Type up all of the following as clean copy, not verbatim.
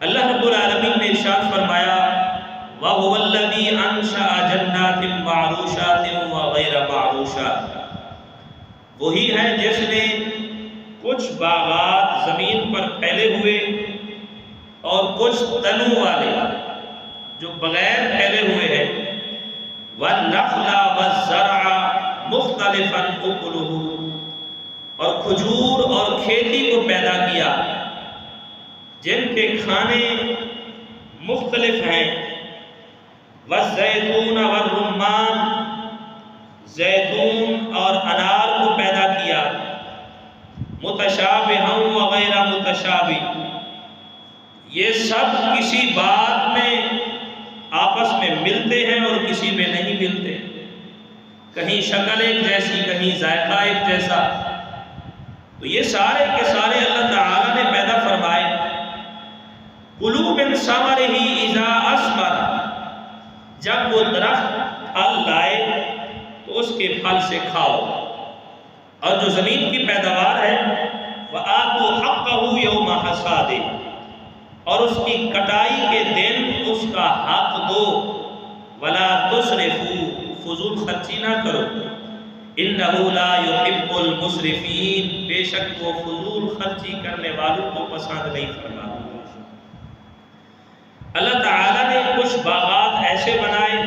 اللہ رب العالمین نے ارشاد فرمایا وَهُوَ الَّذِي أَنشَأَ جَنَّاتٍ مَعْرُوشَاتٍ وَغَيْرَ مَعْرُوشَاتٍ، وہی ہے جس نے کچھ باغات زمین پر پھیلے ہوئے اور کچھ تنوں والے جو بغیر پھیلے ہوئے ہیں، وَالنَّخْلَ وَالزَّرْعَ مُخْتَلِفًا أُكُلُهُ، اور کھجور اور کھیتی کو پیدا کیا جن کے کھانے مختلف ہیں، وَالزَّيْتُونَ وَالرُّمَّانَ، زیتون اور انار کو پیدا کیا، متشابہًا وغیر متشابہ، یہ سب کسی بات میں آپس میں ملتے ہیں اور کسی میں نہیں ملتے، کہیں شکل ایک جیسی، کہیں ذائقہ ایک جیسا، تو یہ سارے کے سارے اللہ تعالیٰ نے پیدا فرمائے۔ کُلُوا مِن ثَمَرِهِ إِذَا أَثْمَرَ، جب وہ درخت پھل لائے تو اس کے پھل سے کھاؤ، اور جو زمین کی پیداوار ہے وَآتُوا حَقَّهُ يَوْمَ حَصَادِهِ، اور اس کی کٹائی کے دن اس کا حق دو، وَلَا تُسْرِفُوا، فضول خرچی نہ کرو، إِنَّهُ لَا يُحِبُّ الْمُسْرِفِينَ، بے شک وہ فضول خرچی کرنے والوں کو پسند نہیں فرماتا۔ اللہ تعالیٰ نے کچھ باغات ایسے بنائے،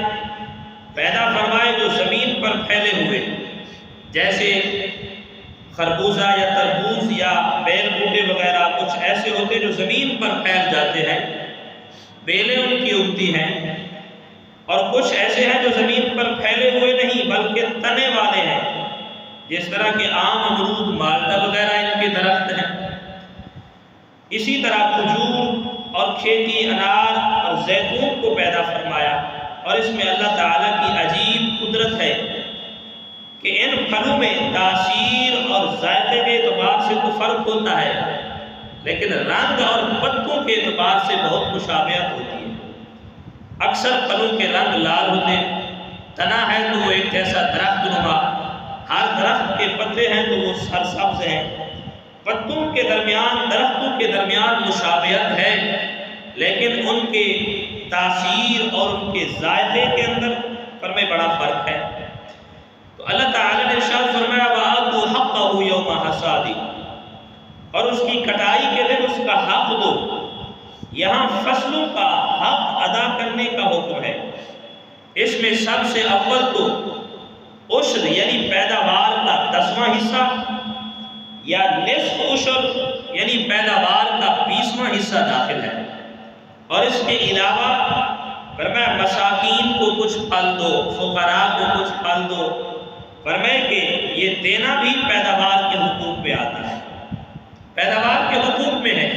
پیدا فرمائے جو زمین پر پھیلے ہوئے، جیسے خربوزہ یا تربوز یا بیل بوٹے وغیرہ کچھ ایسے ہوتے جو زمین پر پھیل جاتے ہیں، بیلیں ان کی اگتی ہیں، اور کچھ ایسے ہیں جو زمین پر پھیلے ہوئے نہیں بلکہ تنے والے ہیں، جس طرح کے آم، امرود، مالدہ وغیرہ ان کے درخت ہیں۔ اسی طرح کھجور اور کھیتی، انار اور زیتون کو پیدا فرمایا، اور اس میں اللہ تعالیٰ کی عجیب قدرت ہے کہ ان پھلوں میں تاثیر اور ذائقے کے اعتبار سے تو فرق ہوتا ہے، لیکن رنگ اور پتوں کے اعتبار سے بہت مشابہت ہوتی ہے۔ اکثر پھلوں کے رنگ لال ہوتے ہیں، تنا ہے تو وہ ایک جیسا درخت نما، ہر درخت کے پتے ہیں تو وہ سرسبز ہیں، پتوں کے درمیان، درختوں کے درمیان مشابہت ہے، لیکن ان کے تاثیر اور ان کے ذائقے کے اندر میں بڑا فرق ہے۔ تو اللہ تعالیٰ نے ارشاد فرمایا وَآتُوا حَقَّهُ يَوْمَ حَصَادِهِ، اور اس کی کٹائی کے دن اس کا حق دو۔ یہاں فصلوں کا حق ادا کرنے کا حکم ہے۔ اس میں سب سے اول تو عشر یعنی پیداوار کا 10واں حصہ، یا نصف عشر یعنی پیداوار کا 20واں حصہ داخل ہے، اور اس کے علاوہ فرمایا مساکین کو کچھ پھل دو، فقراء کو کچھ پھل دو، فرمایا کہ یہ دینا بھی پیداوار کے حقوق میں آتا ہے، پیداوار کے حقوق میں ہے۔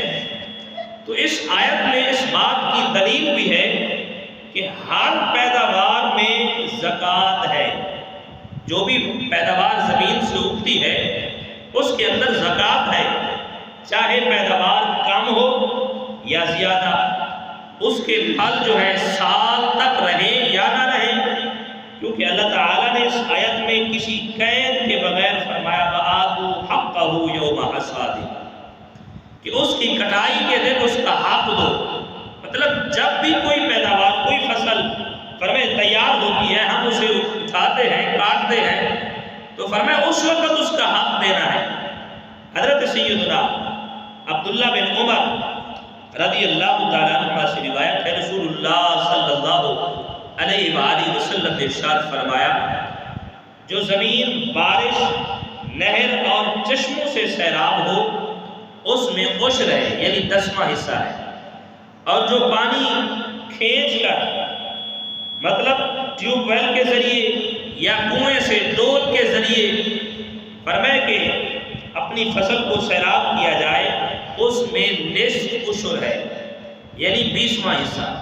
تو اس آیت میں اس بات کی دلیل بھی ہے کہ ہر پیداوار میں زکوٰۃ ہے، جو بھی پیداوار زمین سے اگتی ہے اس کے اندر زکوٰۃ ہے، چاہے پیداوار کم ہو یا زیادہ، اس کے پھل جو ہے سال تک رہیں یا نہ رہیں، کیونکہ اللہ تعالیٰ نے اس آیت میں کسی قید کے بغیر فرمایا وَآتُوا حَقَّهُ يَوْمَ حَصَادِهِ، کہ اس کی کٹائی کے دن اس کا حق دو۔ مطلب جب بھی کوئی پیداوار، کوئی فصل فرمائے تیار ہوتی ہے، ہم اسے اٹھاتے ہیں، کاٹتے ہیں، تو فرمایا اس وقت اس کا حق دینا ہے۔ حضرت سیدنا عبداللہ بن عمر رضی اللہ تعالیٰ عنہ سے روایت ہے، رسول اللہ صلی اللہ علیہ وآلہ وسلم نے ارشاد فرمایا جو زمین بارش، نہر اور چشموں سے سیراب ہو اس میں عشر ہے یعنی 10واں حصہ ہے، اور جو پانی کھینچ کر مطلب ٹیوب ویل کے ذریعے یا کنویں سے ڈول کے ذریعے فرمائے کہ اپنی فصل کو سیراب کیا جائے اس میں نصف عشر ہے یعنی 20واں حصہ۔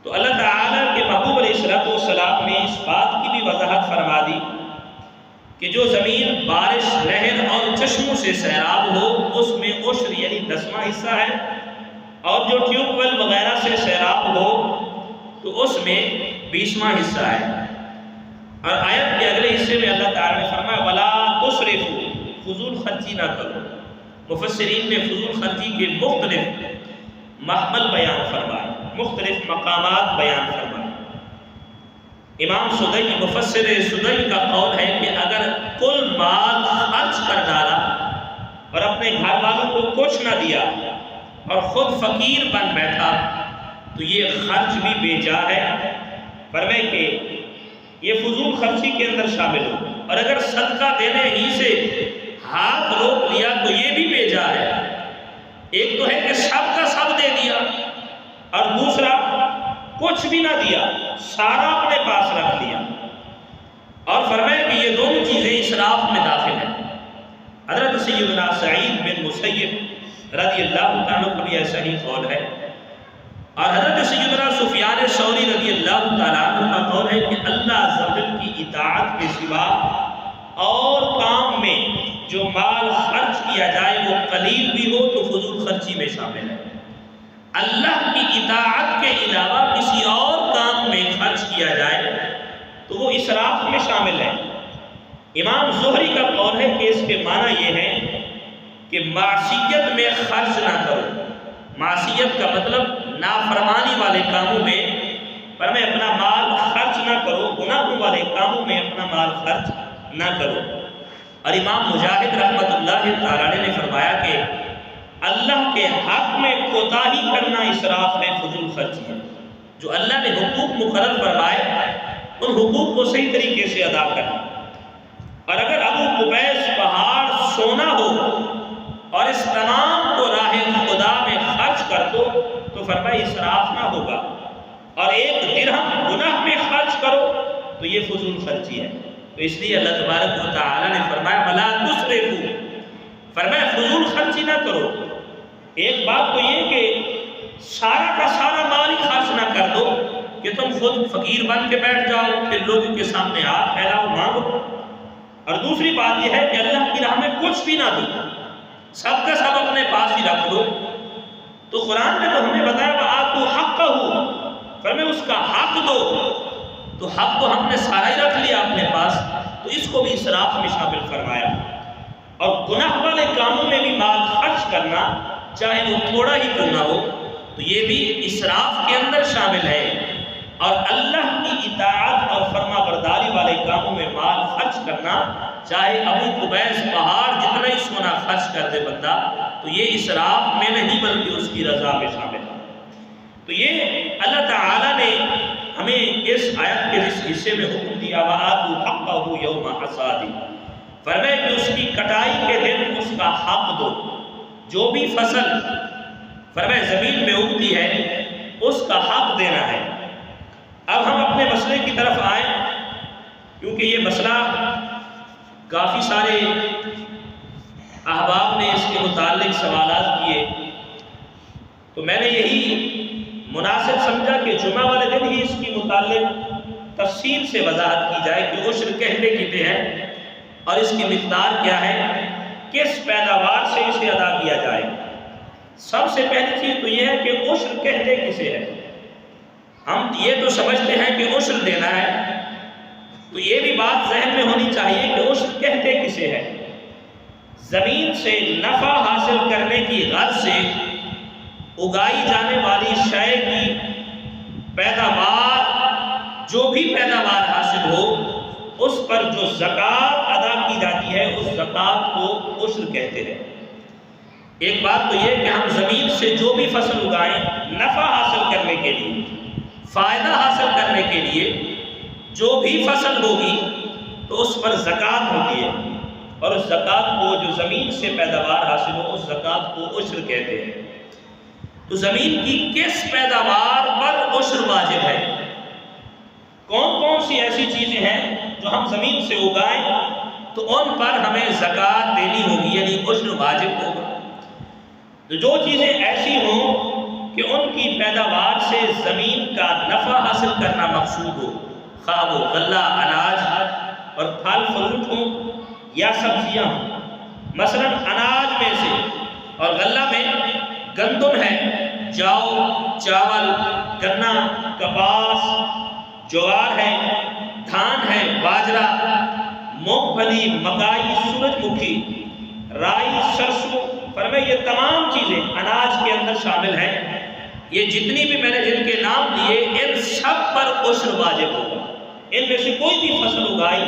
تو اللہ تعالیٰ کے محبوب علیہ السلام نے اس بات کی بھی وضاحت فرما دی کہ جو زمین بارش، نہر اور چشموں سے سیراب ہو اس میں عشر یعنی 10واں حصہ ہے، اور جو ٹیوب ویل وغیرہ سے سیراب ہو تو اس میں 20واں حصہ ہے۔ اور آیت کے اگلے حصے میں اللہ تعالیٰ نے فرمایا وَلَا تُسْرِفُوا، فضول خرچی نہ کرو۔ مفسرین نے فضول خرچی کے مختلف محمل بیان فرمائے، مختلف مقامات بیان فرمائے۔ امام سدی مفسر سدی کا قول ہے کہ اگر کل مال خرچ کر ڈالا اور اپنے گھر والوں کو کچھ نہ دیا اور خود فقیر بن بیٹھا تو یہ خرچ بھی بے جا ہے، فرمائے کہ یہ فضول خرچی کے اندر شامل ہو۔ اور اگر صدقہ دینے ہی سے ہاتھ روک لیا تو یہ بھی بے جا ہے۔ ایک تو ہے کہ سب کا سب دے دیا اور دوسرا کچھ بھی نہ دیا، سارا اپنے پاس رکھ لیا۔ اور فرمائے کہ یہ دونوں چیزیں اسراف میں داخل ہیں۔ حضرت سیدنا سعید بن مسیب رضی اللہ تعالیٰ عنہ کا بھی ایسا ہی قول ہے، اور حضرت سیدنا سفیان ثوری رضی اللہ تعالیٰ عنہ کا قول ہے کہ اللہ عز و جل کی اطاعت کے سوا اور کام میں جو مال خرچ کیا جائے وہ قلیل بھی ہو تو فضول خرچی میں شامل ہے۔ اللہ کی اطاعت کے علاوہ کسی اور کام میں خرچ کیا جائے تو وہ اسراف میں شامل ہے۔ امام زہری کا قول ہے کہ اس کے معنی یہ ہے کہ معصیت میں خرچ نہ کرو۔ معصیت کا مطلب نافرمانی والے کاموں میں پر میں اپنا مال خرچ نہ کرو، گناہوں والے کاموں میں اپنا مال خرچ نہ کرو۔ اور امام مجاہد رحمت اللہ تعالی نے فرمایا کہ اللہ کے حق میں کوتاہی کرنا اسراف ہے، فضول خرچی ہے۔ جو اللہ نے حقوق مقرر فرمائے ان حقوق کو صحیح طریقے سے ادا کرنا۔ اور اگر ابو قبیس پہاڑ سونا ہو اور اس تمام کو راہ خدا میں خرچ کر دو تو فرمایا اسراف نہ ہوگا، اور ایک درہم گناہ میں خرچ کرو تو یہ فضول خرچی ہے۔ تو اس لیے اللہ تبارک و تعالی نے فرمایا وَلَا تُسْرِفُوا، فرمایا فضول خرچی نہ کرو۔ ایک بات تو یہ کہ سارا کا سارا مال ہی خرچ نہ کر دو کہ تم خود فقیر بن کے بیٹھ جاؤ، پھر لوگوں کے سامنے ہاتھ پھیلاؤ مانگو۔ اور دوسری بات یہ ہے کہ اللہ کی راہ میں کچھ بھی نہ دو، سب کا سب اپنے پاس ہی رکھ دو۔ تو قرآن نے تو ہمیں بتایا وَآتُوا حَقَّهُ، فرمایا اس کا حق دو۔ تو حق تو ہم نے سارا ہی رکھ لیا اپنے پاس، تو اس کو بھی اسراف میں شامل فرمایا۔ اور گناہ والے کاموں میں بھی مال خرچ کرنا چاہے وہ تھوڑا ہی کیوں نہ ہو تو یہ بھی اسراف کے اندر شامل ہے۔ اور اللہ کی اطاعت اور فرما برداری والے کاموں میں مال خرچ کرنا چاہے ابو قبیس پہاڑ جتنا ہی سونا خرچ کر دے بندہ تو یہ اسراف میں نہیں بلکہ اس کی رضا میں شامل ہے۔ تو یہ اللہ تعالیٰ نے ہمیں اس آیت کے اس حصے میں حکم دیا وَآتُوا حَقَّهُ يَوْمَ حَصَادِهِ، فرمائے کہ اس کی کٹائی کے دن اس کا حق دو۔ جو بھی فصل فرمائے زمین میں اگتی ہے اس کا حق دینا ہے۔ اب ہم اپنے مسئلے کی طرف آئیں، کیونکہ یہ مسئلہ کافی سارے احباب نے اس کے متعلق سوالات کیے، تو میں نے یہی مناسب سمجھا کہ جمعہ والے دن ہی اس کی متعلق تفصیل سے وضاحت کی جائے کہ عشر کہتے کتنے ہیں اور اس کی مقدار کیا ہے، کس پیداوار سے اسے ادا کیا جائے۔ سب سے پہلی چیز تو یہ ہے کہ عشر کہتے کسے ہے۔ ہم یہ تو سمجھتے ہیں کہ عشر دینا ہے، تو یہ بھی بات ذہن میں ہونی چاہیے کہ عشر کہتے کسے ہے۔ زمین سے نفع حاصل کرنے کی غرض سے اگائی جانے والی شے کی پیداوار، جو بھی پیداوار حاصل ہو اس پر جو زکوٰۃ ادا کی جاتی ہے اس زکوٰۃ کو عشر کہتے ہیں۔ ایک بات تو یہ کہ ہم زمین سے جو بھی فصل اگائیں نفع حاصل کرنے کے لیے، فائدہ حاصل کرنے کے لیے جو بھی فصل ہوگی تو اس پر زکوٰۃ ہوتی ہے، اور اس زکوٰۃ کو جو زمین سے پیداوار حاصل ہو اس زکوٰۃ کو عشر کہتے ہیں۔ تو زمین کی کس پیداوار پر عشر واجب ہے؟ کون کون سی ایسی چیزیں ہیں جو ہم زمین سے اگائیں تو ان پر ہمیں زکوٰۃ دینی ہوگی، یعنی عشر واجب ہوگا۔ تو جو چیزیں ایسی ہوں کہ ان کی پیداوار سے زمین کا نفع حاصل کرنا مقصود ہو، خواہ وہ غلہ اناج اور پھل فروٹ ہوں یا سبزیاں ہوں۔ مثلا اناج میں سے اور غلہ میں گندم ہے، جاؤ، چاول، گنا، کپاس، جوار ہے، دھان ہے، باجرہ، مونگ پھلی، مکائی، سورج مکھی، رائی، سرسوں، فرمائے یہ تمام چیزیں اناج کے اندر شامل ہیں۔ یہ جتنی بھی میں نے جن کے نام لیے ان سب پر عشر واجب ہوگا۔ ان میں سے کوئی بھی فصل اگائی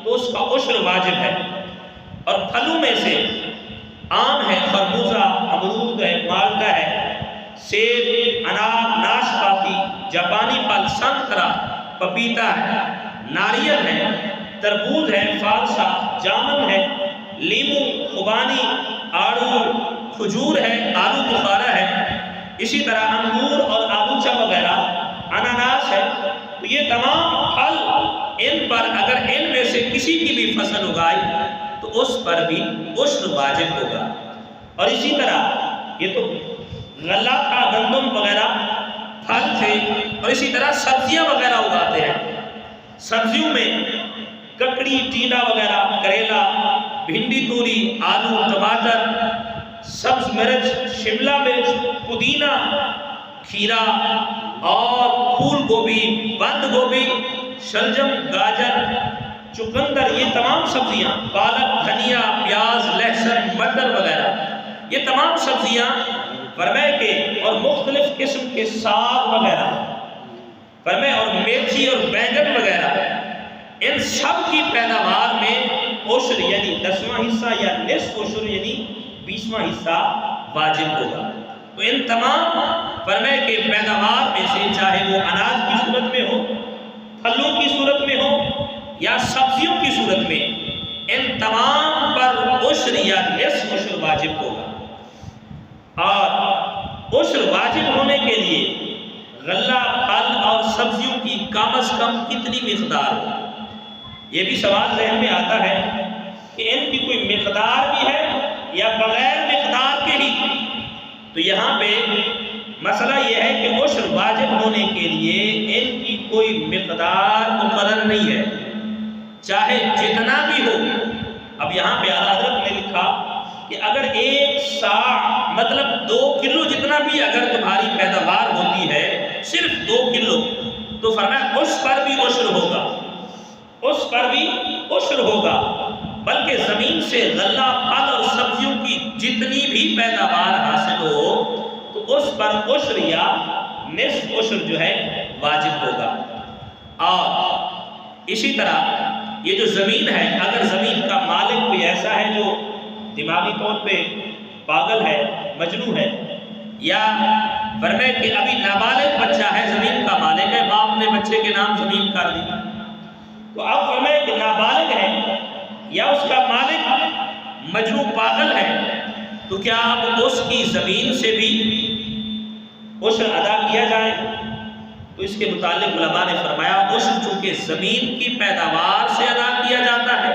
تو اس کا عشر واجب ہے۔ اور پھلوں میں سے آم ہے، خربوزہ، امرود ہے، مالدہ ہے، سیب، انار، ناشپاتی، جاپانی پھل، سنترا، پپیتا ہے، ناریل ہے، تربوز ہے، فالسا، جامن ہے، لیمو، خوبانی، آڑو، کھجور ہے، آلو بخارا ہے، اسی طرح انگور اور آلوچا وغیرہ، اناناس ہے۔ تو یہ تمام پھل ان پر اگر ان میں سے کسی کی بھی فصل اگائی تو اس پر بھی عشر واجب ہوگا۔ اور اسی طرح یہ تو غلہ تھا، گندم وغیرہ پھل تھے، اور اسی طرح سبزیاں وغیرہ اگاتے ہیں۔ سبزیوں میں ککڑی، ٹینڈا وغیرہ، کریلا، بھنڈی، توری، آلو، ٹماٹر، سبز مرچ، شملہ مرچ، پودینہ، کھیرا اور پھول گوبھی، بند گوبھی، شلجم، گاجر، چقندر، یہ تمام سبزیاں، پالک، دھنیا، پیاز، لہسن، مٹر وغیرہ، یہ تمام سبزیاں فرمائے کہ اور مختلف قسم کے ساگ وغیرہ فرمائے، اور میتھی اور بینگن وغیرہ، ان سب کی پیداوار میں عشر یعنی 10واں حصہ یا نصف عشر یعنی 20واں حصہ واجب ہوگا۔ تو ان تمام فرمائے کہ پیداوار میں سے چاہے وہ اناج کی صورت میں ہو، پھلوں کی صورت میں ہو یا سبزیوں کی صورت میں، ان تمام پر عشر یا نصف عشر واجب ہوگا۔ اور عشر واجب ہونے کے لیے غلہ، پھل اور سبزیوں کی کم از کم کتنی مقدار ہو؟ یہ بھی سوال ذہن میں آتا ہے کہ ان کی کوئی مقدار بھی ہے یا بغیر مقدار کے ہی؟ تو یہاں پہ مسئلہ یہ ہے کہ عشر واجب ہونے کے لیے ان کی کوئی مقدار مقرر نہیں ہے، چاہے جتنا بھی ہو۔ اب یہاں پہ اعلیٰ حضرت نے لکھا کہ اگر 1 صاع مطلب 2 کلو جتنا بھی اگر تمہاری پیداوار ہوتی ہے، صرف 2 کلو، تو فرمایا اس پر بھی عشر ہوگا، اس پر بھی عشر ہوگا۔ بلکہ زمین سے غلہ، پھل اور سبزیوں کی جتنی بھی پیداوار حاصل ہو تو اس پر عشر یا نصف عشر جو ہے واجب ہوگا۔ اور اسی طرح یہ جو زمین ہے، اگر زمین کا مالک کوئی ایسا ہے جو دماغی طور پہ پاگل ہے، مجنون ہے، یا فرمائے کہ ابھی نابالغ بچہ ہے، زمین کا مالک ہے، باپ نے بچے کے نام زمین کر دی، تو اب فرمائے کہ نابالغ ہے یا اس کا مالک مجنون پاگل ہے، تو کیا اب اس کی زمین سے بھی عشر ادا کیا جائے؟ تو اس کے متعلق علماء نے فرمایا عشر چونکہ زمین کی پیداوار سے ادا کیا جاتا ہے،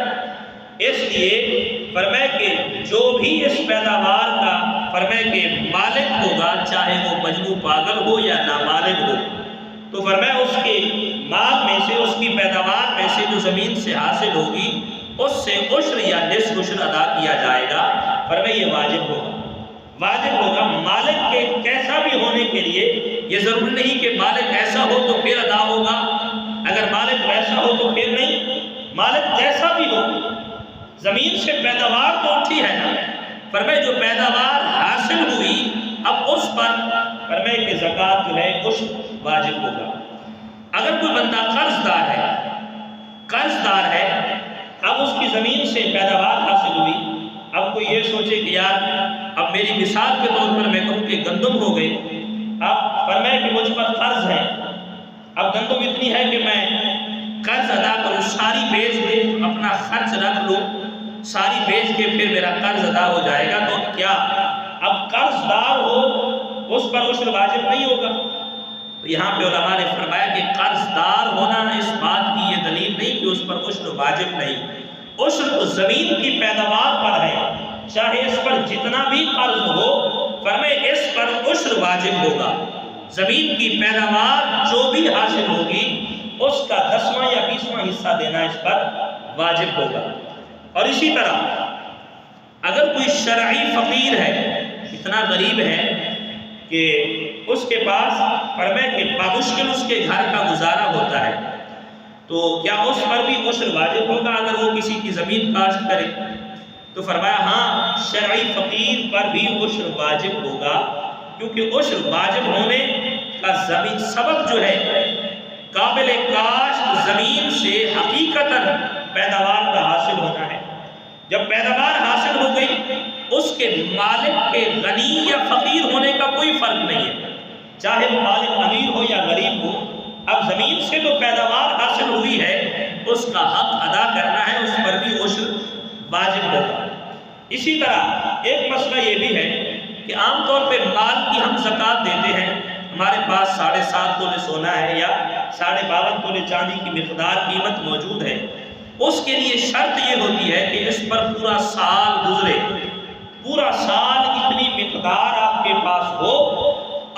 اس لیے فرمائے کہ جو بھی اس پیداوار کا فرمائے کہ مالک ہوگا، چاہے وہ مجنون پاگل ہو یا نابالغ ہو، تو فرمایا اس کے مال میں سے، اس کی پیداوار میں سے جو زمین سے حاصل ہوگی، اس سے عشر یا نصف عشر ادا کیا جائے گا۔ فرمایا یہ واجب ہوگا، واجب ہوگا۔ مالک کے کیسا بھی ہونے کے لیے یہ ضروری نہیں کہ مالک ایسا ہو تو پھر ادا ہوگا، اگر مالک ویسا ہو تو پھر نہیں، مالک جیسا بھی ہو، زمین سے پیداوار تو اٹھی ہے نا، فرمائے جو پیداوار حاصل ہوئی اب اس پر فرمائے کہ زکوٰۃ جو ہے عشر واجب ہوگا۔ اگر کوئی بندہ قرض دار ہے، اب اس کی زمین سے پیداوار حاصل ہوئی، اب کوئی یہ سوچے کہ یار اب میری مثال کے طور پر میں کہوں کہ گندم ہو گئی، اب فرمائے کہ مجھ پر قرض ہے، اب گندم اتنی ہے کہ میں قرض ادا کروں، ساری بیچ دوں، اپنا خرچ رکھ لوں، ساری بیچ کے پھر میرا قرض ادا ہو جائے گا، تو کیا اب قرض دار ہو اس پر عشر واجب نہیں ہوگا؟ تو یہاں پہ علماء نے فرمایا کہ قرض دار ہونا اس بات کی یہ دلیل نہیں کہ اس پر عشر واجب نہیں، عشر تو زمین کی پیداوار پر ہے، چاہے اس پر جتنا بھی قرض ہو، فرمائے اس پر عشر واجب ہوگا۔ زمین کی پیداوار جو بھی حاصل ہوگی اس کا 10واں یا 20واں حصہ دینا اس پر واجب ہوگا۔ اور اسی طرح اگر کوئی شرعی فقیر ہے، اتنا غریب ہے کہ اس کے پاس فرمائے کہ بمشکل اس کے گھر کا گزارا ہوتا ہے، تو کیا اس پر بھی عشر واجب ہوگا اگر وہ کسی کی زمین کاشت کرے؟ تو فرمایا ہاں، شرعی فقیر پر بھی عشر واجب ہوگا، کیونکہ عشر واجب ہونے کا سبب جو ہے قابل کاشت زمین سے حقیقتاً پیداوار کا حاصل ہونا ہے۔ جب پیداوار حاصل ہو گئی، اس کے مالک کے غنی یا فقیر ہونے کا کوئی فرق نہیں ہے، چاہے وہ مالک امیر ہو یا غریب ہو، اب زمین سے جو پیداوار حاصل ہوئی ہے اس کا حق ادا کرنا ہے، اس پر بھی عشر واجب ہوگا۔ اسی طرح ایک مسئلہ یہ بھی ہے کہ عام طور پہ مال کی ہم زکوٰۃ دیتے ہیں، ہمارے پاس 7.5 تولے سونا ہے یا 52.5 تولے چاندی کی مقدار قیمت موجود ہے، اس کے لیے شرط یہ ہوتی ہے کہ اس پر پورا سال گزرے، پورا سال اتنی مقدار آپ کے پاس ہو،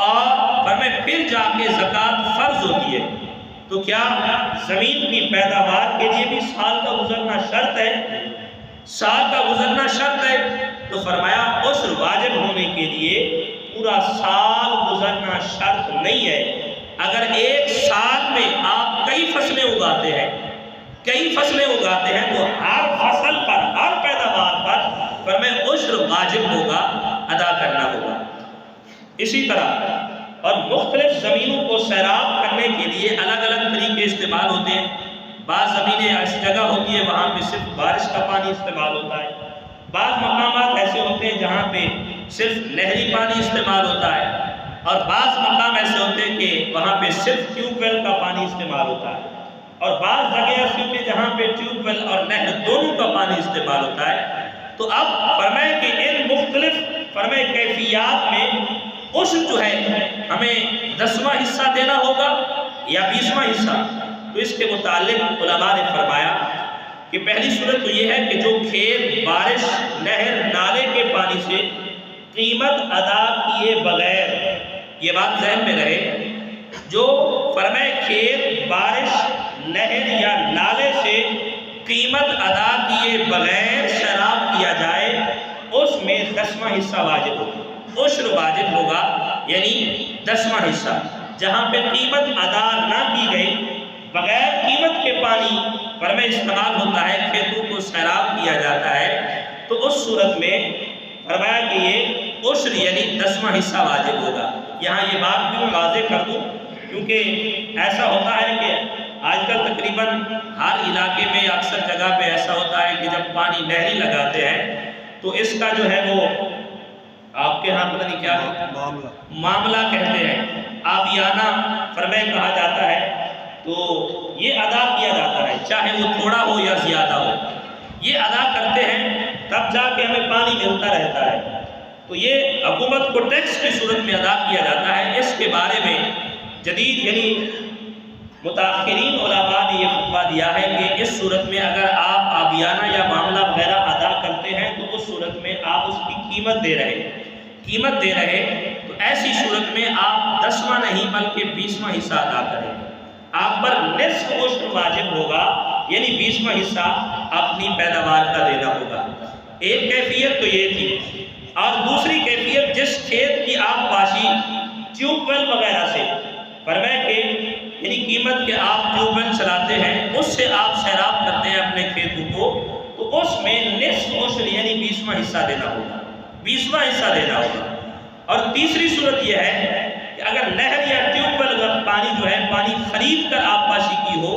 اور فرمائے پھر جا کے زکوٰۃ فرض ہوتی ہے۔ تو کیا زمین کی پیداوار کے لیے بھی سال کا گزرنا شرط ہے؟ سال کا گزرنا شرط ہے، تو فرمایا عشر واجب ہونے کے لیے پورا سال گزرنا شرط نہیں ہے۔ اگر ایک سال میں آپ کئی فصلیں اگاتے ہیں، تو ہر فصل پر، ہر پیداوار پر فرمایا عشر واجب ہوگا، ادا کرنا ہوگا۔ اسی طرح اور مختلف زمینوں کو سیراب کرنے کے لیے الگ الگ طریقے استعمال ہوتے ہیں۔ بعض زمینیں ایسی جگہ ہوتی ہے وہاں پہ صرف بارش کا پانی استعمال ہوتا ہے، بعض مقامات ایسے ہوتے ہیں جہاں پہ صرف نہری پانی استعمال ہوتا ہے، اور بعض مقام ایسے ہوتے ہیں کہ وہاں پہ صرف ٹیوب ویل کا پانی استعمال ہوتا ہے، اور بعض جگہ ایسی ہوتی ہے جہاں پہ ٹیوب ویل اور نہر دونوں کا پانی استعمال ہوتا ہے۔ تو اب فرمائے کہ ان مختلف فرمائے کیفیات میں عشر جو ہے ہمیں 10واں حصہ دینا ہوگا یا 20واں حصہ؟ تو اس کے متعلق علماء نے فرمایا کہ پہلی صورت تو یہ ہے کہ جو کھیت بارش، نہر، نالے کے پانی سے قیمت ادا کیے بغیر، یہ بات ذہن میں رہے، جو فرمائے کھیت بارش، نہر یا نالے سے قیمت ادا کیے بغیر سیراب کیا جائے، اس میں 10واں حصہ واجب ہوگا، عشر واجب ہوگا، یعنی 10واں حصہ۔ جہاں پہ قیمت ادا نہ کی گئی، بغیر قیمت کے پانی فرمائے استعمال ہوتا ہے، کھیتوں کو سیراب کیا جاتا ہے، تو اس صورت میں فرمایا کہ یہ عشر یعنی 10واں حصہ واجب ہوگا۔ یہاں یہ بات بھی میں واضح کر دوں، کیونکہ ایسا ہوتا ہے کہ آج کل تقریباً ہر علاقے میں اکثر جگہ پہ ایسا ہوتا ہے کہ جب پانی نہری لگاتے ہیں تو اس کا جو ہے وہ آپ کے ہاں پتہ نہیں کیا معاملہ کہتے ہیں، آبیانہ فرمائے کہا جاتا ہے، تو یہ ادا کیا جاتا ہے، چاہے وہ تھوڑا ہو یا زیادہ ہو، یہ ادا کرتے ہیں، تب جا کے ہمیں پانی ملتا رہتا ہے۔ تو یہ حکومت کو ٹیکس کی صورت میں ادا کیا جاتا ہے۔ اس کے بارے میں جدید یعنی متاخرین علماء نے یہ فتویٰ دیا ہے کہ اس صورت میں اگر آپ آبیانہ یا معاملہ وغیرہ ادا کرتے ہیں تو اس صورت میں آپ اس کی قیمت دے رہے، تو ایسی صورت میں آپ 10واں نہیں بلکہ 20واں حصہ ادا کریں گے، آپ پر نصف عشر واجب ہوگا، یعنی 20واں حصہ اپنی پیداوار کا دینا ہوگا۔ ایک کیفیت تو یہ تھی، اور دوسری کیفیت جس کھیت کی آپ پاشی ٹیوب ویل وغیرہ سے فرمائے کہ یعنی قیمت کے آپ ٹیوب ویل چلاتے ہیں، اس سے آپ سیراب کرتے ہیں اپنے کھیتوں کو، تو اس میں نصف عشر یعنی 20واں حصہ دینا ہوگا، 20واں حصہ دینا ہوگا۔ اور تیسری صورت یہ ہے کہ اگر نہر یا ٹیوب ویل پانی جو ہے پانی خرید کر آپ پاشی کی ہو،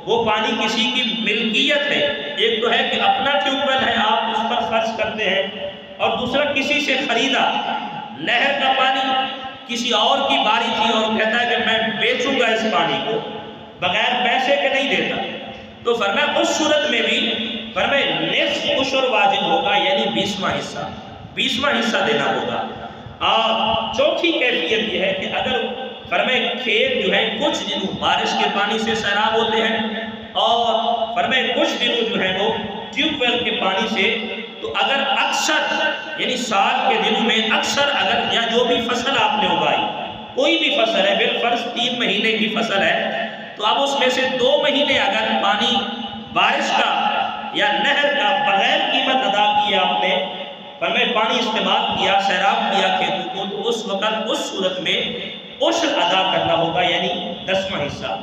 وہ پانی کسی کی ملکیت ہے، ایک تو ہے کہ اپنا ٹیوب ویل ہے آپ اس پر خرچ کرتے ہیں، اور دوسرا کسی سے خریدا، نہر کا پانی کسی اور کی باری تھی اور کہتا ہے کہ میں بیچوں گا اس پانی کو، بغیر پیسے کے نہیں دیتا، تو فرمایا اس صورت میں بھی فرمایا نصف عشر واجب ہوگا، یعنی 20واں حصہ دینا ہوگا۔ اور چوتھی کیفیت یہ ہے کہ اگر فرمایا کھیت جو ہے کچھ دنوں بارش کے پانی سے سیراب ہوتے ہیں اور فرمایا کچھ دنوں جو ہے وہ ٹیوب ویل کے پانی سے، تو اگر اکثر یعنی سال کے دنوں میں اکثر اگر یا جو بھی فصل آپ نے اگائی، کوئی بھی فصل ہے، بالفرض 3 مہینے کی فصل ہے، تو اب اس میں سے 2 مہینے اگر پانی بارش کا یا نہر کا بغیر قیمت ادا کی آپ نے فرمائے پانی استعمال کیا، سیراب کیا کھیتوں کو، تو اس وقت اس صورت میں عشر ادا کرنا ہوگا، یعنی 10واں حصہ۔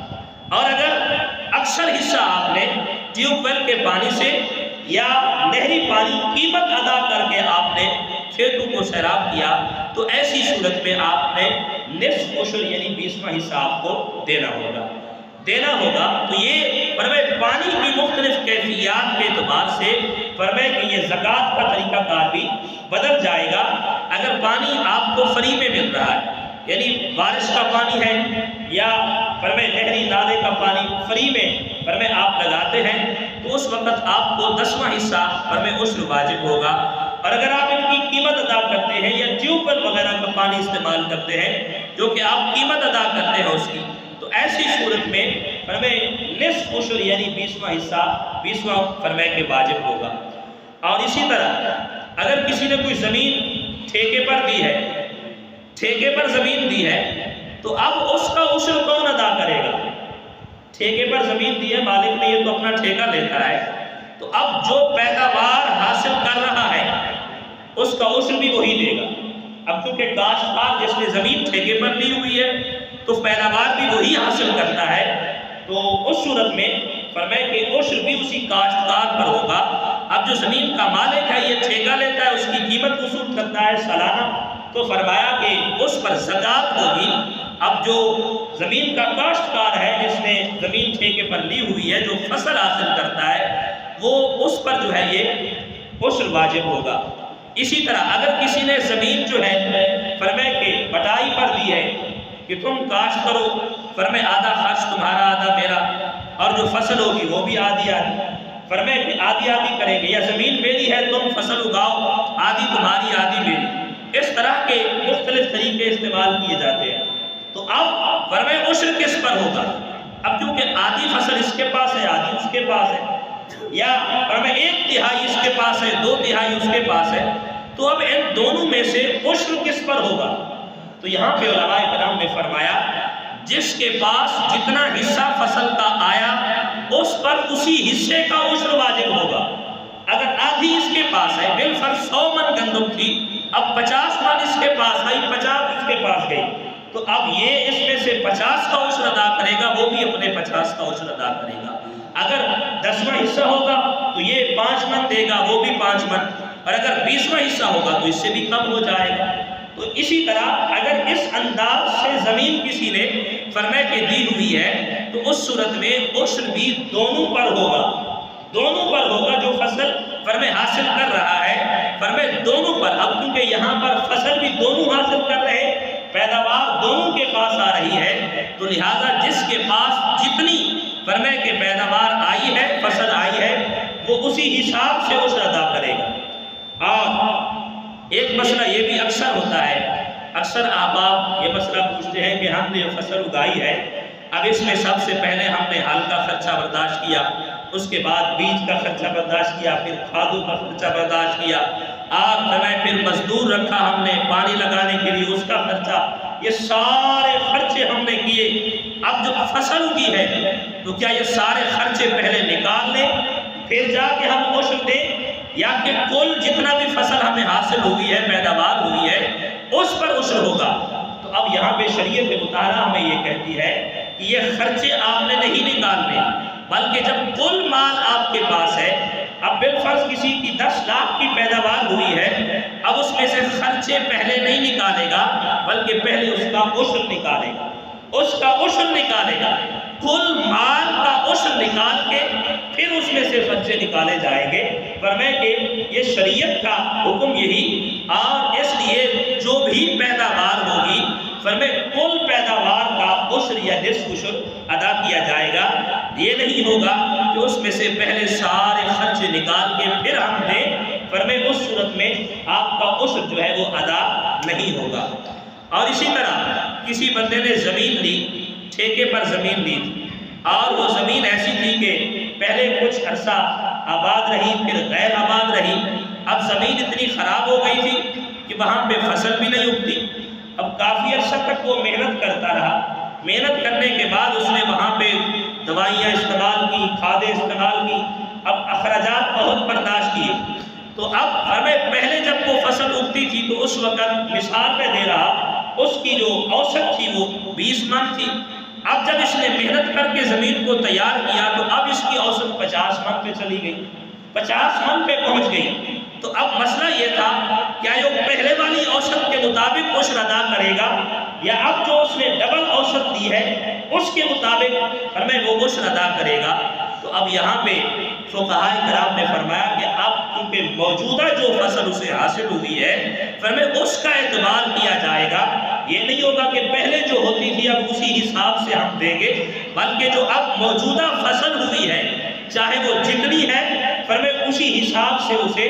اور اگر اکثر حصہ آپ نے ٹیوب ویل کے پانی سے یا نہری پانی قیمت ادا کر کے آپ نے کھیتوں کو سیراب کیا، تو ایسی صورت میں آپ نے نصف عشر یعنی 20واں حصہ آپ کو دینا ہوگا۔ تو یہ فرمائے پانی کی مختلف کیفیات کے اعتبار سے فرمائے کہ یہ زکوٰۃ کا طریقہ کار بھی بدل جائے گا۔ اگر پانی آپ کو فری میں مل رہا ہے، یعنی بارش کا پانی ہے یا فرمائے نہری نالے کا پانی فری میں فرمائے آپ لگاتے ہیں، تو اس وقت آپ کو 10واں حصہ فرمائے عشر واجب ہوگا۔ اور اگر آپ ان کی قیمت ادا کرتے ہیں یا ٹیوب ویل وغیرہ کا پانی استعمال کرتے ہیں جو کہ آپ قیمت ادا کرتے ہیں اس کی، تو ایسی صورت میں فرمائے نصف عشر یعنی 20واں حصہ 20واں فرمائے کہ واجب ہوگا۔ اور اسی طرح اگر کسی نے کوئی زمین ٹھیکے پر دی ہے، ٹھیکے پر زمین دی ہے، تو اب اس کا عشر کون ادا کرے گا؟ ٹھیکے پر زمین دی ہے مالک نے، یہ تو اپنا ٹھیکہ لیتا ہے، تو اب جو پیداوار حاصل کر رہا ہے اس کا عشر بھی وہی دے گا۔ اب کیونکہ کاشتکار جس نے زمین ٹھیکے پر لی ہوئی ہے تو پیداوار بھی وہی حاصل کرتا ہے، تو اس صورت میں فرمائے کہ عشر بھی اسی کاشتکار پر ہوگا۔ اب جو زمین کا مالک ہے یہ ٹھیکہ لیتا ہے، اس کی قیمت وصول کرتا ہے سالانہ، تو فرمایا کہ اس پر زکوٰۃ ہوگی۔ اب جو زمین کا کاشتکار ہے جس نے زمین ٹھیکے پر لی ہوئی ہے، جو فصل حاصل کرتا ہے، وہ اس پر جو ہے یہ عشر واجب ہوگا۔ اسی طرح اگر کسی نے زمین جو ہے فرمائے کہ بٹائی پر دی ہے کہ تم کاشت کرو، فرمائے آدھا خرچ تمہارا آدھا میرا، اور جو فصل ہوگی وہ بھی آدھی فرمائے کہ آدھی کریں گے، یا زمین میری ہے تم فصل اگاؤ، آدھی تمہاری آدھی میری، اس طرح کے مختلف طریقے استعمال کیے جاتے ہیں۔ تو اب فرمائے عشر کس پر ہوگا؟ اب کیونکہ آدھی فصل اس کے پاس ہے، آدھی اس کے پاس ہے، یا فرمائے 1/3 اس کے پاس ہے، 2/3 اس کے پاس ہے، تو اب ان دونوں میں سے عشر کس پر ہوگا؟ تو یہاں پہ علماء کرام نے فرمایا جس کے پاس جتنا حصہ فصل کا آیا اس پر اسی حصے کا عشر واجب ہوگا۔ اگر آدھی اس کے پاس ہے، بالفرض 100 من گندم تھی، اب 50 من اس کے پاس آئی، 50 اس کے پاس گئی، تو اب یہ اس میں سے 50 کا عشر ادا کرے گا، وہ بھی اپنے 50 کا عشر ادا کرے گا۔ اگر 10واں حصہ ہوگا تو یہ 5 من دے گا، وہ بھی 5 من، اور اگر 20واں حصہ ہوگا تو اس سے بھی کم ہو جائے گا۔ تو اسی طرح اگر اس انداز سے زمین کسی نے فرمائے کہ دی ہوئی ہے تو اس صورت میں عشر بھی دونوں پر ہوگا، جو فصل فرمائے حاصل کر رہا ہے، فرمائے دونوں پر۔ اب کیونکہ یہاں پر فصل بھی دونوں حاصل کر رہے، پیداوار دونوں کے پاس آ رہی ہے، تو لہٰذا جس کے پاس جتنی فرمائے کہ پیداوار آئی ہے، فصل آئی ہے، وہ اسی حساب سے عشر ادا کرے گا۔ اور ایک مسئلہ یہ بھی اکثر ہوتا ہے، اکثر احباب یہ مسئلہ پوچھتے ہیں کہ ہم نے فصل اگائی ہے، اب اس میں سب سے پہلے ہم نے ہل کا خرچہ برداشت کیا، اس کے بعد بیج کا خرچہ برداشت کیا، پھر کھادوں کا خرچہ برداشت کیا، اور پھر مزدور رکھا ہم نے پانی لگانے کے لیے، اس کا خرچہ، یہ سارے خرچے ہم نے کیے۔ اب جب فصل اگی ہے تو کیا یہ سارے خرچے پہلے نکال لیں پھر جا کے ہم عشر دیں، یا کہ کل جتنا بھی فصل ہمیں حاصل ہوئی ہے، پیداوار ہوئی ہے، اس پر عشر ہوگا؟ تو اب یہاں پہ شریعت مطالعہ ہمیں یہ کہتی ہے کہ یہ خرچے آپ نے نہیں نکالنے، بلکہ جب کل مال آپ کے پاس ہے، اب بالفرض کسی کی 10 لاکھ کی پیداوار ہوئی ہے، اب اس میں سے خرچے پہلے نہیں نکالے گا، بلکہ پہلے اس کا عشر نکالے گا، کل مال کا عشر نکال کے پھر اس میں سے خرچے نکالے جائیں گے۔ فرمائے کہ یہ شریعت کا حکم یہی، اور اس لیے جو بھی پیداوار ہوگی فرمائے کل پیداوار کا عشر یا نصف عشر ادا کیا جائے گا۔ یہ نہیں ہوگا کہ اس میں سے پہلے سارے خرچے نکال کے پھر ہم دیں، فرمائے اس صورت میں آپ کا عشر جو ہے وہ ادا نہیں ہوگا۔ اور اسی طرح کسی بندے نے زمین لی، ٹھیکے پر زمین لی تھی، اور وہ زمین ایسی تھی کہ پہلے کچھ عرصہ آباد رہی، پھر غیر آباد رہی، اب زمین اتنی خراب ہو گئی تھی کہ وہاں پہ فصل بھی نہیں اگتی۔ اب کافی عرصہ تک وہ محنت کرتا رہا، محنت کرنے کے بعد اس نے وہاں پہ دوائیاں استعمال کی، کھادیں استعمال کی، اب اخراجات بہت برداشت کیے، تو اب ہمیں پہلے جب وہ فصل اگتی تھی تو اس وقت مثال میں دے رہا، اس کی جو اوسط تھی وہ 20 من تھی۔ اب جب اس نے محنت کر کے زمین کو تیار کیا تو اب اس کی اوسط 50 من پہ چلی گئی، 50 من پہ پہنچ گئی۔ تو اب مسئلہ یہ تھا کیا یہ پہلے والی اوسط کے مطابق عشر ادا کرے گا یا اب جو اس نے ڈبل اوسط دی ہے اس کے مطابق وہ عشر ادا کرے گا؟ تو اب یہاں پہ فقہائے کرام نے فرمایا کہ اب کیونکہ موجودہ جو فصل اسے حاصل ہوئی ہے اس کا اعتبار کیا جائے گا. یہ نہیں ہوگا کہ پہلے جو ہوتی تھی اب اسی حساب سے ہم دیں گے، بلکہ جو اب موجودہ فصل ہوئی ہے چاہے وہ جتنی ہے اسی حساب سے اسے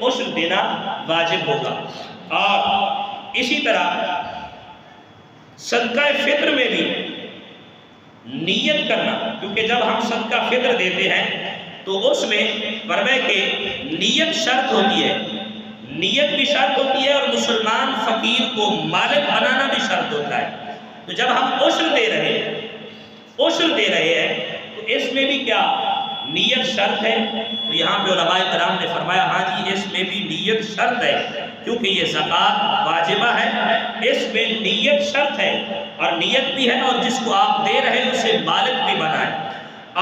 عشر دینا واجب ہوگا. اور اسی طرح صدقہ فطر میں بھی نیت کرنا، کیونکہ جب ہم صدقہ فطر دیتے ہیں تو اس میں فرمائے کہ نیت شرط ہوتی ہے، نیت بھی شرط ہوتی ہے اور مسلمان فقیر کو مالک بنانا بھی شرط ہوتا ہے. تو جب ہم عشر دے رہے ہیں تو اس میں بھی کیا نیت شرط ہے؟ تو یہاں پہ علماء کرام نے فرمایا ہاں جی اس میں بھی نیت شرط ہے، کیونکہ یہ زکوٰۃ واجبہ ہے، اس میں نیت شرط ہے اور نیت بھی ہے، اور جس کو آپ دے رہے ہیں اسے مالک بھی بنائے.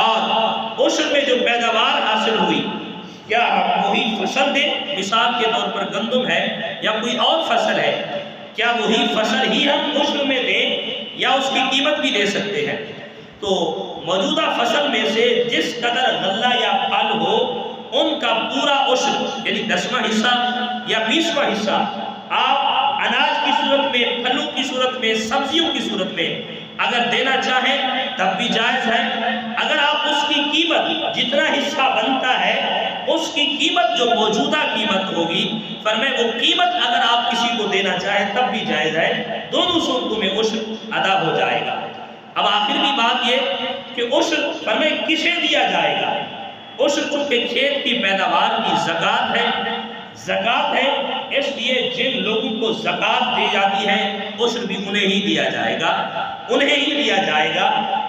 اور عشر میں جو پیداوار حاصل ہوئی کیا ہم وہی فصل دیں؟ مثال کے طور پر گندم ہے یا کوئی اور فصل ہے، کیا وہی فصل ہی ہم عشر میں دیں یا اس کی قیمت بھی دے سکتے ہیں؟ تو موجودہ فصل میں سے جس قدر غلہ یا پھل ہو ان کا پورا عشر یعنی 10واں حصہ یا 20واں حصہ آپ اناج کی صورت میں، پھلوں کی صورت میں، سبزیوں کی صورت میں اگر دینا چاہیں تب بھی جائز ہے. اگر آپ اس کی قیمت جتنا حصہ بنتا ہے اس کی قیمت جو موجودہ قیمت ہوگی وہ قیمت اگر آپ کسی کو دینا چاہیں تب بھی جائز ہے. دونوں صورتوں میں عشر ادا ہو جائے گا. اب آخر کی بات یہ کہ عشر کسے دیا جائے گا؟ عشر چونکہ کھیت کی پیداوار کی زکوٰۃ ہے، اس لیے جن لوگوں کو زکوٰۃ دی جاتی ہے عشر بھی انہیں ہی دیا جائے گا.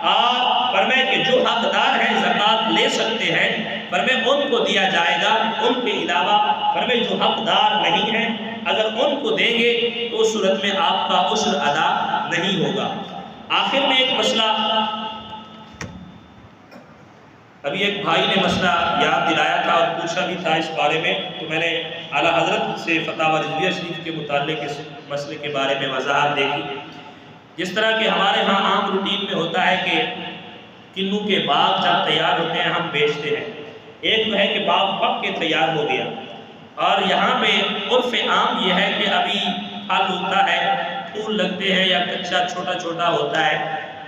اور فرمائے کہ جو حقدار ہیں زکوٰۃ لے سکتے ہیں ان کو دیا جائے گا. ان کے علاوہ جو حقدار نہیں ہیں اگر ان کو دیں گے تو اس صورت میں آپ کا عشر ادا نہیں ہوگا. آخر میں ایک مسئلہ، ابھی ایک بھائی نے مسئلہ یاد دلایا تھا اور پوچھا بھی تھا اس بارے میں، تو میں نے اعلیٰ حضرت سے فتاوی رضویہ شریف کے متعلق اس مسئلے کے بارے میں وضاحت دیکھی. جس طرح کہ ہمارے ہاں عام روٹین میں ہوتا ہے کہ کنوں کے باغ جب تیار ہوتے ہیں ہم بیچتے ہیں. ایک تو ہے کہ باغ پک کے تیار ہو گیا، اور یہاں پہ عرف عام یہ ہے کہ ابھی پھل ہوتا ہے، پھول لگتے ہیں یا کچا چھوٹا چھوٹا ہوتا ہے،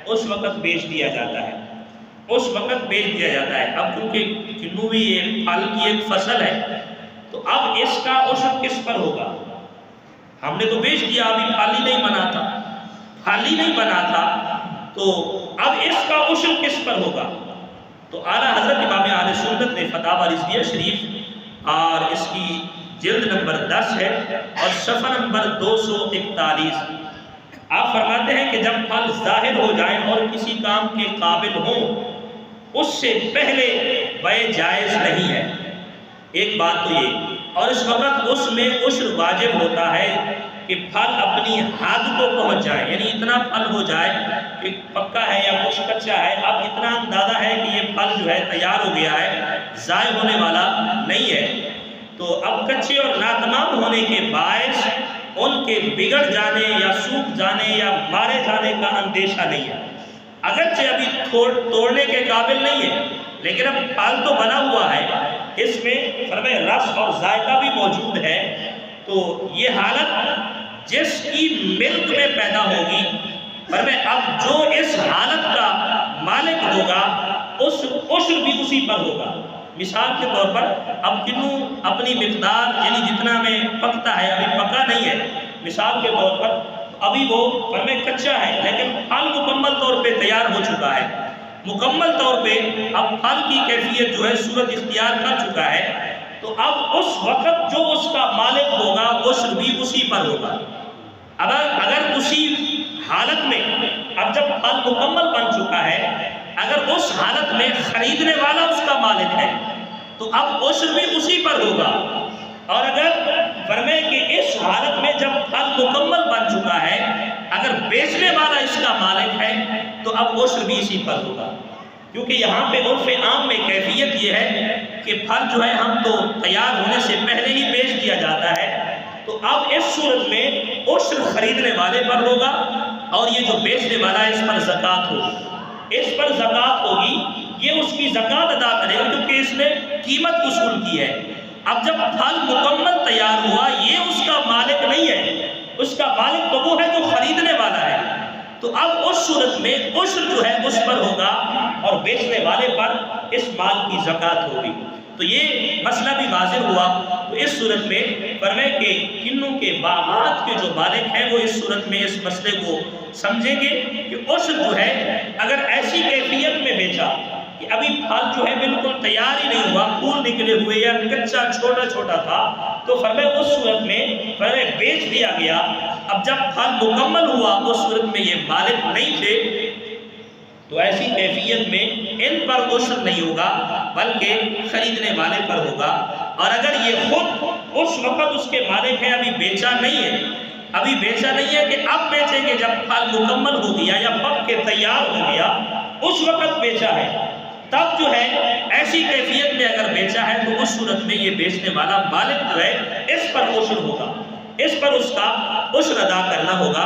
اس وقت بیچ دیا جاتا ہے. اب کیونکہ کنو بھی ایک پھل کی ایک فصل ہے تو اب اس کا عشر کس پر ہوگا؟ ہم نے تو بیچ دیا، ابھی پھل ہی نہیں بنا تھا تو اب اس کا عشر کس پر ہوگا؟ تو اعلیٰ حضرت امام اہل سنت نے فتاوی رضویہ شریف اور اس کی جلد نمبر 10 ہے اور صفحہ نمبر 241 آپ فرماتے ہیں کہ جب پھل ظاہر ہو جائیں اور کسی کام کے قابل ہوں اس سے پہلے بیع جائز نہیں ہے. ایک بات تو یہ، اور اس وقت اس میں عشر واجب ہوتا ہے کہ پھل اپنی حد کو پہنچ جائے، یعنی اتنا پھل ہو جائے کہ پکا ہے یا کچھ کچا ہے، اب اتنا اندازہ ہے کہ یہ پھل جو ہے تیار ہو گیا ہے، ضائع ہونے والا نہیں ہے. تو اب کچے اور ناتمام ہونے کے باعث ان کے بگڑ جانے یا سوکھ جانے یا مارے جانے کا اندیشہ نہیں ہے. اگرچہ ابھی توڑنے کے قابل نہیں ہے لیکن اب پھل تو بنا ہوا ہے، اس میں رس اور ذائقہ بھی موجود ہے. تو یہ حالت جس کی ملک میں پیدا ہوگی اب جو اس حالت کا مالک ہوگا اس عشر بھی اسی پر ہوگا. مثال کے طور پر اب کنوں اپنی مقدار یعنی جتنا میں پکتا ہے ابھی پکا نہیں ہے، مثال کے طور پر ابھی وہ کچا ہے لیکن پھل مکمل طور پہ تیار ہو چکا ہے، مکمل طور پہ اب پھل کی کیفیت جو ہے صورت اختیار کر چکا ہے. تو اب اس وقت جو اس کا مالک ہوگا عشر بھی اسی پر ہوگا. اگر اسی حالت میں اب جب پھل مکمل بن چکا ہے اگر اس حالت میں خریدنے والا اس کا مالک ہے تو اب عشر بھی اسی پر ہوگا. اور اگر فرمائے کہ اس حالت میں جب پھل مکمل بن چکا ہے اگر بیچنے والا اس کا مالک ہے تو اب عشر بھی اسی پر ہوگا. کیونکہ یہاں پہ عرف عام میں کیفیت یہ ہے کہ پھل جو ہے ہم تو تیار ہونے سے پہلے ہی بیچ دیا جاتا ہے، تو اب اس صورت میں عشر خریدنے والے پر ہوگا اور یہ جو بیچنے والا ہے اس پر زکوٰۃ ہوگی، اس پر زکوٰۃ ہوگی، یہ اس کی زکوٰۃ ادا کرے گا کیونکہ اس نے قیمت وصول کی ہے۔ اب جب پھل مکمل تیار ہوا، یہ اس کا مالک نہیں ہے، اس کا مالک تو وہ ہے جو خریدنے والا ہے، تو اب اس صورت میں عشر جو ہے اس پر ہوگا اور بیچنے والے پر اس مال کی زکوٰۃ ہوگی۔ تو یہ مسئلہ بھی واضح ہوا۔ تو اس صورت میں فرمائے کہ کنوں کے باغات کے جو مالک ہیں وہ اس صورت میں اس مسئلے کو سمجھیں گے کہ عشر جو ہے اگر ایسی کیفیت میں بیچا کہ ابھی پھل جو ہے بالکل تیار ہی نہیں ہوا، پھول نکلے ہوئے یا کچا چھوٹا چھوٹا تھا، تو فرمائے اس صورت میں فرمائے بیچ دیا گیا۔ اب جب پھل مکمل ہوا اس صورت میں یہ مالک نہیں تھے، تو ایسی کیفیت میں ان پر عشر نہیں ہوگا بلکہ خریدنے والے پر ہوگا۔ اور اگر یہ خود اس وقت اس کے مالک ہیں، ابھی بیچا نہیں ہے، ابھی بیچا نہیں ہے کہ اب بیچیں گے، جب پھل مکمل ہو گیا یا پک کے تیار ہو گیا اس وقت بیچا ہے، تب جو ہے ایسی کیفیت میں اگر بیچا ہے تو اس صورت میں یہ بیچنے والا مالک جو ہے اس پر عشر ہوگا، اس پر اس کا عشر ادا کرنا ہوگا۔